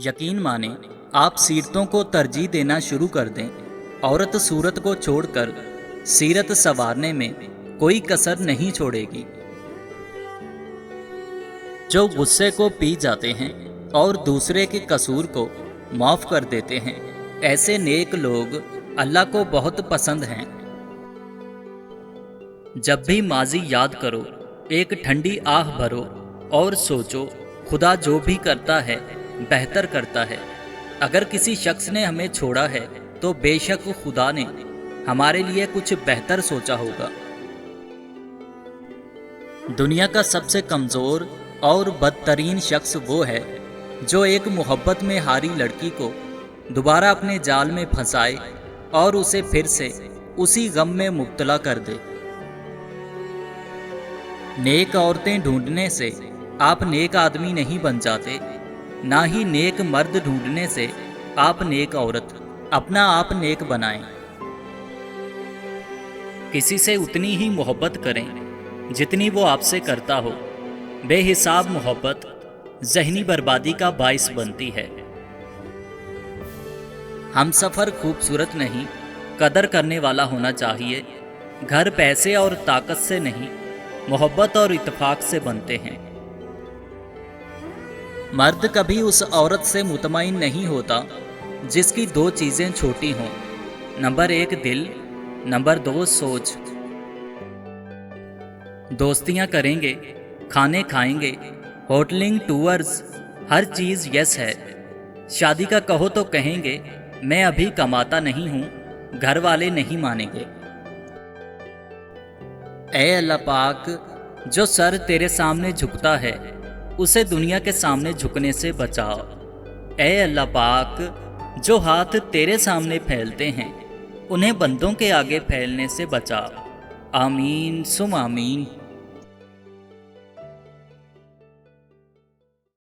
यकीन माने आप सीरतों को तरजीह देना शुरू कर दें, औरत सूरत को छोड़कर सीरत संवारने में कोई कसर नहीं छोड़ेगी। जो गुस्से को पी जाते हैं और दूसरे के कसूर को माफ़ कर देते हैं, ऐसे नेक लोग अल्लाह को बहुत पसंद हैं। जब भी माजी याद करो, एक ठंडी आह भरो और सोचो, खुदा जो भी करता है बेहतर करता है। अगर किसी शख्स ने हमें छोड़ा है तो बेशक खुदा ने हमारे लिए कुछ बेहतर सोचा होगा। दुनिया का सबसे कमज़ोर और बदतरीन शख्स वो है जो एक मोहब्बत में हारी लड़की को दोबारा अपने जाल में फंसाए और उसे फिर से उसी गम में मुब्तला कर दे। नेक औरतें ढूंढने से आप नेक आदमी नहीं बन जाते, ना ही नेक मर्द ढूंढने से आप नेक औरत अपना आप नेक बनाएं। किसी से उतनी ही मोहब्बत करें जितनी वो आपसे करता हो। बेहिसाब मोहब्बत ज़हनी बर्बादी का बाइस बनती है। हम सफ़र खूबसूरत नहीं, कदर करने वाला होना चाहिए। घर पैसे और ताकत से नहीं, मोहब्बत और इत्तेफाक से बनते हैं। मर्द कभी उस औरत से मुतमईन नहीं होता जिसकी दो चीज़ें छोटी हों, नंबर 1 दिल, नंबर 2 सोच। दोस्तियां करेंगे, खाने खाएंगे, होटलिंग टूर्स, हर चीज़ यस है। शादी का कहो तो कहेंगे मैं अभी कमाता नहीं हूँ, घर वाले नहीं मानेंगे। ऐ अल्लाह पाक, जो सर तेरे सामने झुकता है उसे दुनिया के सामने झुकने से बचाओ। ऐ अल्लाह पाक, जो हाथ तेरे सामने फैलते हैं उन्हें बंदों के आगे फैलने से बचाओ। आमीन सुम आमीन।